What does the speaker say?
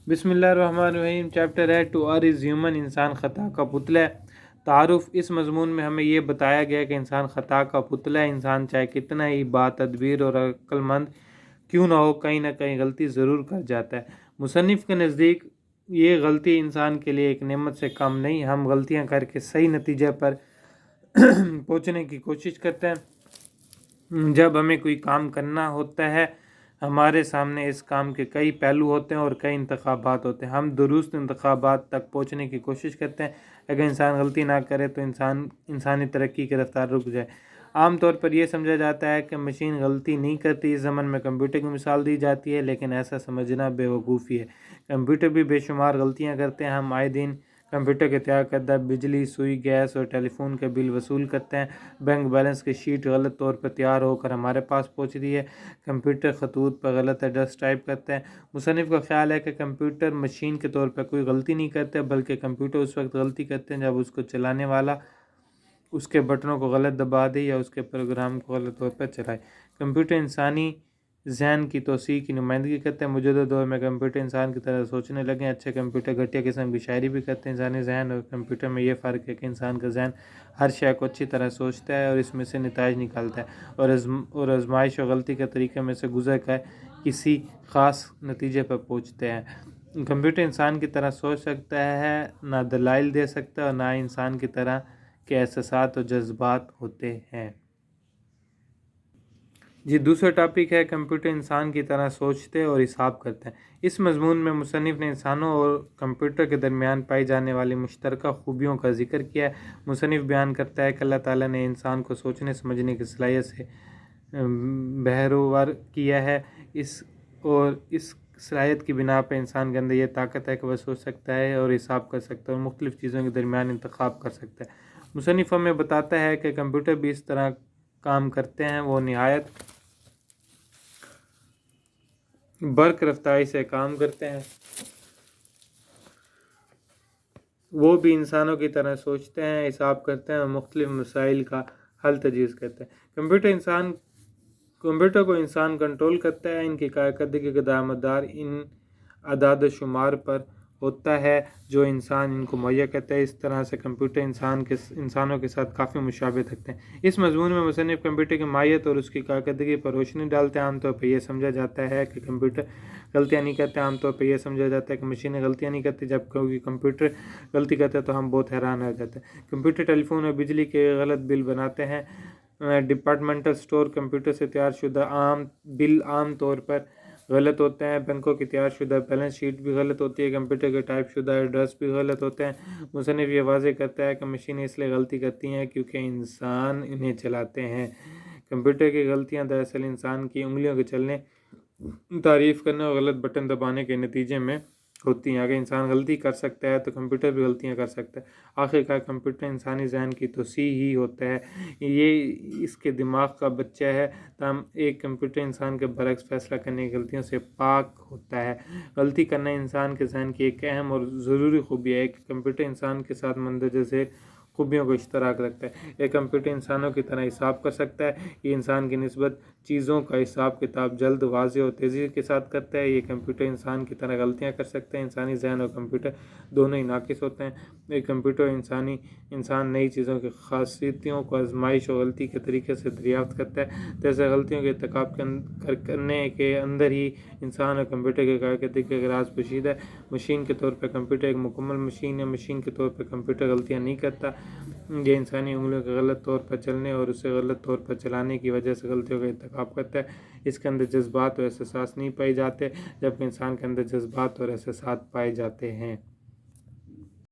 بسم اللہ الرحمن الرحیم۔ چیپٹر ہے ٹو ار از ہیومن، انسان خطا کا پتلا ہے۔ تعارف: اس مضمون میں ہمیں یہ بتایا گیا کہ انسان خطا کا پتلا ہے۔ انسان چاہے کتنا ہی با تدبیر اور عقل مند کیوں نہ ہو، کہیں نہ کہیں غلطی ضرور کر جاتا ہے۔ مصنف کے نزدیک یہ غلطی انسان کے لیے ایک نعمت سے کم نہیں۔ ہم غلطیاں کر کے صحیح نتیجے پر پہنچنے کی کوشش کرتے ہیں۔ جب ہمیں کوئی کام کرنا ہوتا ہے، ہمارے سامنے اس کام کے کئی پہلو ہوتے ہیں اور کئی انتخابات ہوتے ہیں۔ ہم درست انتخابات تک پہنچنے کی کوشش کرتے ہیں۔ اگر انسان غلطی نہ کرے تو انسانی ترقی کی رفتار رک جائے۔ عام طور پر یہ سمجھا جاتا ہے کہ مشین غلطی نہیں کرتی۔ اس ضمن میں کمپیوٹر کی مثال دی جاتی ہے، لیکن ایسا سمجھنا بے وقوفی ہے۔ کمپیوٹر بھی بے شمار غلطیاں کرتے ہیں۔ ہم آئے دن کمپیوٹر کے تیار کردہ بجلی، سوئی، گیس اور ٹیلی فون کے بل وصول کرتے ہیں۔ بینک بیلنس کی شیٹ غلط طور پر تیار ہو کر ہمارے پاس پہنچتی ہے۔ کمپیوٹر خطوط پر غلط ایڈریس ٹائپ کرتے ہیں۔ مصنف کا خیال ہے کہ کمپیوٹر مشین کے طور پر کوئی غلطی نہیں کرتے، بلکہ کمپیوٹر اس وقت غلطی کرتے ہیں جب اس کو چلانے والا اس کے بٹنوں کو غلط دبا دے یا اس کے پروگرام کو غلط طور پر چلائے۔ کمپیوٹر انسانی ذہن کی توسیع کی نمائندگی کرتے ہیں۔ موجودہ دور میں کمپیوٹر انسان کی طرح سوچنے لگے ہیں۔ اچھے کمپیوٹر گھٹیا قسم کی شاعری بھی کرتے ہیں۔ انسانی ذہن اور کمپیوٹر میں یہ فرق ہے کہ انسان کا ذہن ہر شے کو اچھی طرح سوچتا ہے اور اس میں سے نتائج نکالتا ہے اور آزمائش اور غلطی کے طریقے میں سے گزر کر کسی خاص نتیجے پر پہنچتے ہیں۔ کمپیوٹر انسان کی طرح سوچ سکتا ہے، نہ دلائل دے سکتا ہے، اور نہ انسان کی طرح کے احساسات اور جذبات ہوتے ہیں۔ دوسرا ٹاپک ہے کمپیوٹر انسان کی طرح سوچتے اور حساب کرتے ہیں۔ اس مضمون میں مصنف نے انسانوں اور کمپیوٹر کے درمیان پائی جانے والی مشترکہ خوبیوں کا ذکر کیا ہے۔ مصنف بیان کرتا ہے کہ اللہ تعالیٰ نے انسان کو سوچنے سمجھنے کی صلاحیت سے بہرور کیا ہے، اور اس صلاحیت کی بنا پر انسان کے اندر یہ طاقت ہے کہ وہ سوچ سکتا ہے اور حساب کر سکتا ہے اور مختلف چیزوں کے درمیان انتخاب کر سکتا ہے۔ مصنف ہمیں بتاتا ہے کہ کمپیوٹر بھی اس طرح کام کرتے ہیں۔ وہ نہایت برق رفتاری سے کام کرتے ہیں۔ وہ بھی انسانوں کی طرح سوچتے ہیں، حساب کرتے ہیں اور مختلف مسائل کا حل تجویز کرتے ہیں۔ کمپیوٹر کو انسان کنٹرول کرتا ہے۔ ان کی کارکردگی کا دارمدار ان اعداد و شمار پر ہوتا ہے جو انسان ان کو مہیا کرتا ہے۔ اس طرح سے کمپیوٹر انسانوں کے ساتھ کافی مشابہت رکھتے ہیں۔ اس مضمون میں مصنف کمپیوٹر کی ماہیت اور اس کی کارکردگی پر روشنی ڈالتے ہیں۔ عام طور پر یہ سمجھا جاتا ہے کہ کمپیوٹر غلطیاں نہیں کرتے۔ عام طور پر یہ سمجھا جاتا ہے کہ مشینیں غلطیاں نہیں کرتی۔ جب کوئی کمپیوٹر غلطی کرتا ہے تو ہم بہت حیران رہ جاتے ہیں۔ کمپیوٹر ٹیلی فون اور بجلی کے غلط بل بناتے ہیں۔ ڈپارٹمنٹل اسٹور کمپیوٹر سے تیار شدہ بل عام طور پر غلط ہوتے ہیں۔ بینکوں کی تیار شدہ بیلنس شیٹ بھی غلط ہوتی ہے۔ کمپیوٹر کے ٹائپ شدہ ایڈریس بھی غلط ہوتے ہیں۔ مصنف یہ واضح کرتا ہے کہ مشینیں اس لیے غلطی کرتی ہیں کیونکہ انسان انہیں چلاتے ہیں۔ کمپیوٹر کی غلطیاں دراصل انسان کی انگلیوں کے چلنے، تعریف کرنے اور غلط بٹن دبانے کے نتیجے میں ہوتی ہیں۔ اگر انسان غلطی کر سکتا ہے تو کمپیوٹر بھی غلطیاں کر سکتا ہے۔ آخرکار کمپیوٹر انسانی ذہن کی توسیع ہی ہوتا ہے، یہ اس کے دماغ کا بچہ ہے۔ تاہم ایک کمپیوٹر انسان کے برعکس فیصلہ کرنے کی غلطیوں سے پاک ہوتا ہے۔ غلطی کرنا انسان کے ذہن کی ایک اہم اور ضروری خوبی ہے۔ ایک کمپیوٹر انسان کے ساتھ مندرجہ ذیل خوبیوں کو اشتراک رکھتا ہے۔ ایک کمپیوٹر انسانوں کی طرح حساب کر سکتا ہے۔ یہ انسان کی نسبت چیزوں کا حساب کتاب جلد، واضح اور تیزی کے ساتھ کرتا ہے۔ یہ کمپیوٹر انسان کی طرح غلطیاں کر سکتا ہے۔ انسانی ذہن اور کمپیوٹر دونوں ہی ناقص ہوتے ہیں۔ ایک کمپیوٹر انسان نئی چیزوں کی خاصیتوں کو آزمائش اور غلطی کے طریقے سے دریافت کرتا ہے۔ جیسے غلطیوں کے ارتکاب کرنے کے اندر ہی انسان اور کمپیوٹر کی کارکردگی کا راز پوشیدہ ہے۔ مشین کے طور پر کمپیوٹر ایک مکمل مشین ہے۔ مشین کے طور پر کمپیوٹر غلطیاں نہیں کرتا۔ یہ انسانی انگلیوں کے غلط طور پر چلنے اور اسے غلط طور پر چلانے کی وجہ سے غلطیوں کا ارتکاب کرتا ہے۔ اس کے اندر جذبات اور احساسات نہیں پائے جاتے، جبکہ انسان کے اندر جذبات اور احساسات پائے جاتے ہیں۔